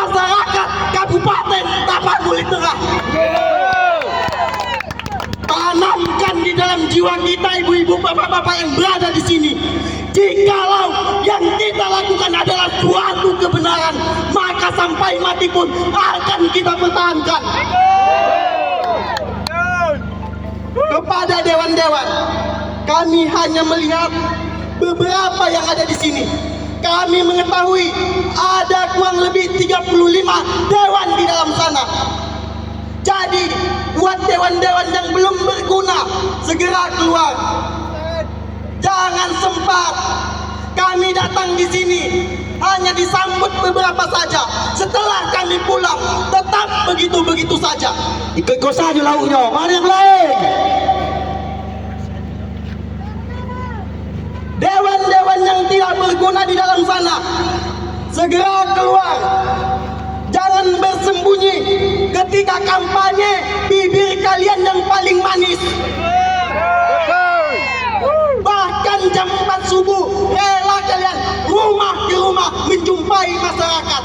masyarakat Kabupaten Tapanuli Tengah. Tanamkan di dalam jiwa kita, ibu-ibu, bapak-bapak yang berada di sini. Jikalau yang kita lakukan adalah suatu kebenaran, maka sampai mati pun akan kita pertahankan. Kepada dewan-dewan, kami hanya melihat beberapa yang ada di sini. Kami mengetahui ada kurang lebih 35 dewan di dalam sana. Jadi, buat dewan-dewan yang belum berguna, segera keluar. Jangan sempat. Kami datang di sini hanya disambut beberapa saja. Setelah kami pulang, tetap begitu-begitu saja. Ikut saja lauknya, mana yang lain? Dewan-dewan yang tidak berguna di dalam sana, segera keluar. Jangan bersembunyi. Ketika kampanye, bibir kalian yang paling manis. Bahkan jam 4 subuh, rela kalian rumah ke rumah menjumpai masyarakat.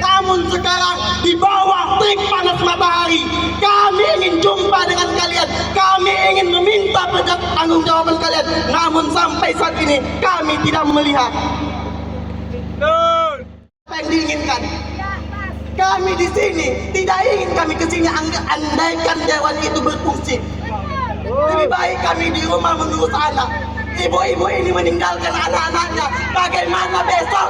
Namun sekarang di bawah terik panas matahari, kami ingin jumpa dengan kalian. Kami ingin meminta pertanggungjawaban kalian. Namun sampai saat ini kami tidak melihat apa yang diinginkan. Kami di sini tidak ingin kami ke sini andaikan dewan itu berfungsi. Lebih baik kami di rumah mengurus anak. Ibu-ibu ini meninggalkan anak-anaknya. Bagaimana besok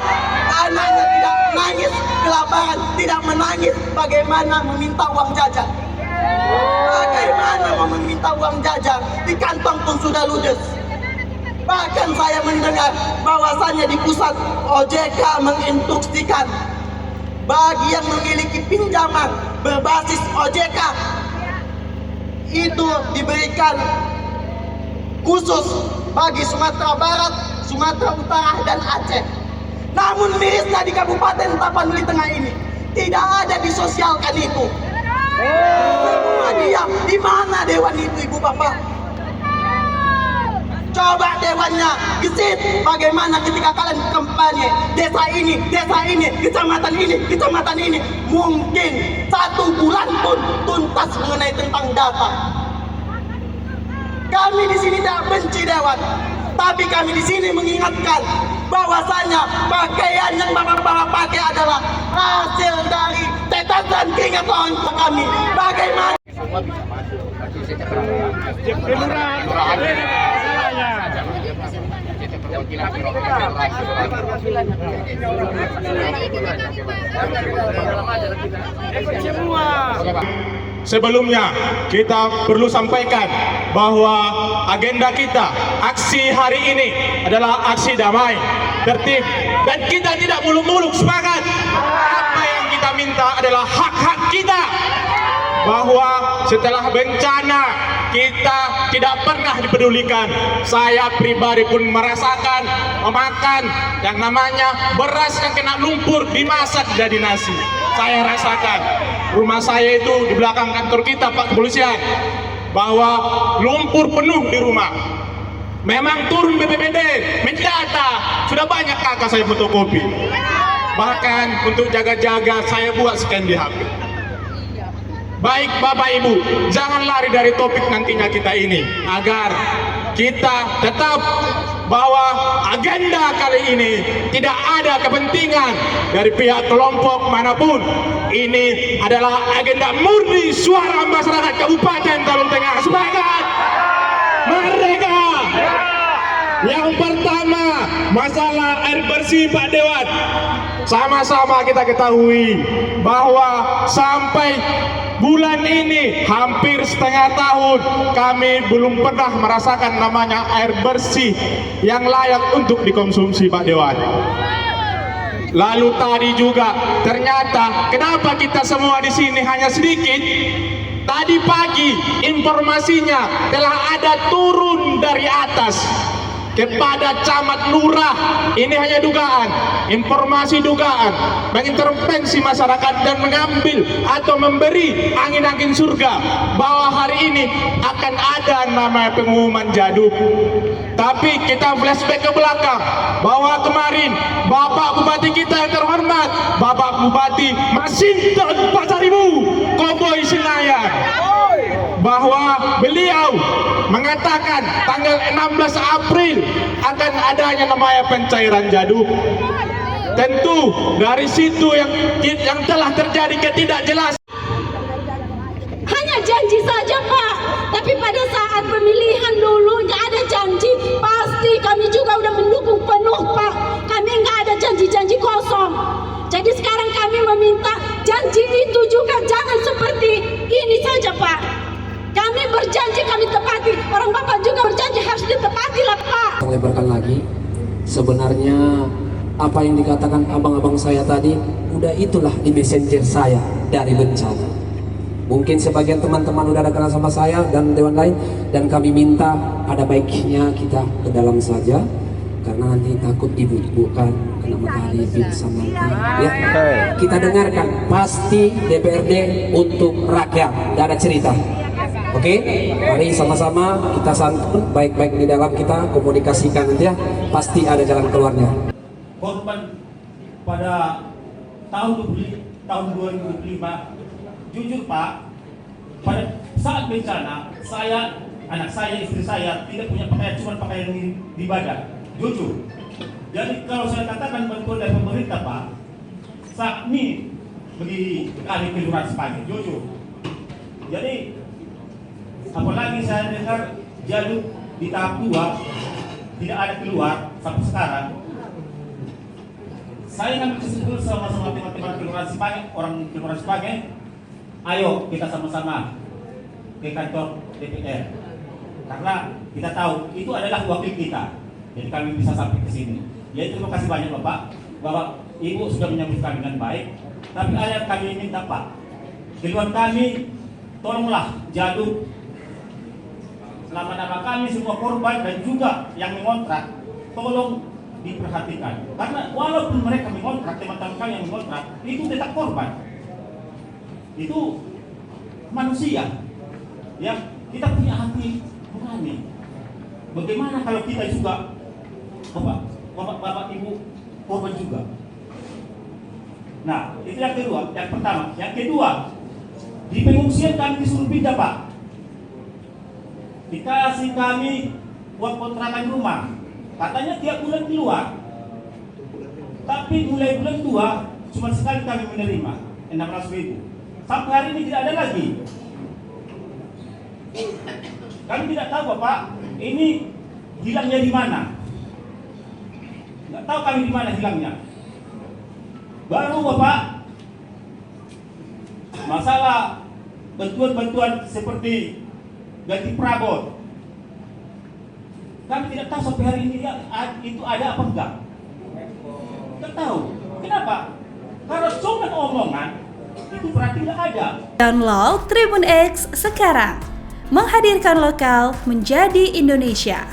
anaknya tidak menangis kelaparan, tidak menangis bagaimana meminta uang jajan? Bagaimana mau meminta uang jajan? Di kantong pun sudah ludes. Bahkan saya mendengar bahwasannya di pusat OJK menginstruksikan bagi yang memiliki pinjaman berbasis OJK itu diberikan khusus bagi Sumatera Barat, Sumatera Utara, dan Aceh. Namun mirisnya di Kabupaten Tapanuli Tengah ini tidak ada disosialkan itu. Semua diam. Di mana dewan itu, ibu bapak? Coba dewannya gesit. Bagaimana ketika kalian kampanye desa ini, kecamatan ini, mungkin 1 bulan pun tuntas mengenai tentang data. Kami di sini tidak benci dewan, tapi kami di sini mengingatkan bahwasanya pakaian yang bapak-bapak pakai adalah hasil dari tetesan keringat orang tua kami. Bagaimana? Semua bisa masuk. Sebelumnya kita perlu sampaikan bahwa agenda kita aksi hari ini adalah aksi damai, tertib, dan kita tidak muluk-muluk semangat. Apa yang kita minta adalah hak-hak kita, bahwa setelah bencana kita tidak pernah dipedulikan. Saya pribadi pun merasakan memakan yang namanya beras yang kena lumpur dimasak jadi nasi. Saya rasakan. Rumah saya itu di belakang kantor kita, Pak Kepolisian, bahwa lumpur penuh di rumah. Memang turun BPBD mendata, sudah banyak kakak saya fotokopi. Bahkan untuk jaga-jaga saya buat scan di HP. Baik Bapak Ibu, jangan lari dari topik nantinya kita ini, agar kita tetap bahwa agenda kali ini tidak ada kepentingan dari pihak kelompok manapun. Ini adalah agenda murni suara masyarakat Kabupaten Tapanuli Tengah. Semangat! Merdeka! Yang pertama, masalah air bersih, Pak Dewan. Sama-sama kita ketahui bahwa sampai bulan ini hampir setengah tahun kami belum pernah merasakan namanya air bersih yang layak untuk dikonsumsi, Pak Dewan. Lalu tadi juga ternyata kenapa kita semua di sini hanya sedikit? Tadi pagi informasinya telah ada turun dari atas kepada camat lurah. Ini hanya dugaan, informasi dugaan, mengintervensi masyarakat dan mengambil atau memberi angin-angin surga bahwa hari ini akan ada namanya pengumuman jaduk. Tapi kita flashback ke belakang bahwa kemarin Bapak Bupati kita yang terhormat Bapak Bupati Masinton Pasaribu Koboi Senayan, bahwa beliau mengatakan tanggal 16 April akan adanya namanya pencairan jaduk. Tentu dari situ yang telah terjadi ketidakjelasan. Hanya janji saja Pak, tapi pada saat pemilihan dulu nggak ada janji. Pasti kami juga udah mendukung penuh Pak. Kami nggak ada janji-janji kosong. Jadi sekarang kami meminta janji itu juga jangan seperti ini saja Pak. Kami berjanji kami tepati. Orang Bapak juga berjanji harus ditepati lah Pak. Lebarkan lagi, sebenarnya apa yang dikatakan abang-abang saya tadi, udah itulah di messenger saya dari bencana. Mungkin sebagian teman-teman udah ada kenal sama saya dan dewan lain, dan kami minta ada baiknya kita ke dalam saja, karena nanti takut dibutuhkan kena matahari pingsan nanti. Ya, kita dengarkan pasti DPRD untuk rakyat, tidak ada cerita. Oke, mari sama-sama kita santun baik-baik di dalam kita komunikasikan nanti ya, pasti ada jalan keluarnya. Korban pada tahun 2005, jujur Pak, pada saat bencana anak saya, istri saya tidak punya pakaian, cuma pakaian di badan, jujur. Jadi kalau saya katakan bantuan dari pemerintah Pak, saat ini bagi kali kelurahan Sepagi, jujur. Jadi apalagi saya dengar jalur di tahap 2 tidak ada keluar sampai sekarang. Saya ngambil kesimpulan sama teman-teman kelurahan Sepagi, orang kelurahan Sepagi, ayo kita sama-sama ke kantor DPR, karena kita tahu itu adalah wakil kita, jadi kami bisa sampai ke sini. Jadi terima kasih banyak Bapak Ibu sudah menyambut kami dengan baik. Tapi ada yang kami minta Pak, keluhan kami tolonglah jaduk nama-nama kami semua korban dan juga yang mengontrak, tolong diperhatikan, karena walaupun mereka mengontrak, teman-teman kami yang mengontrak itu tetap korban, itu manusia ya. Kita punya hati nurani. Bagaimana kalau kita juga bapak ibu korban juga? Nah, itu yang kedua, yang pertama. Yang kedua, di pengungsian kami disuruh pindah Pak, dikasih kami buat kontrakan rumah, katanya tiap bulan keluar, tapi mulai bulan 2 cuma sekali kami menerima 600.000. Sampai hari ini tidak ada lagi. Kami tidak tahu Bapak, ini hilangnya di mana. Nggak tahu kami di mana hilangnya. Baru Bapak, masalah bantuan-bantuan seperti ganti perabot, kami tidak tahu sampai hari ini itu ada apa enggak. Tidak tahu. Kenapa? Karena cuma omongan, itu berarti tidak ada. Download Tribun X sekarang, menghadirkan lokal menjadi Indonesia.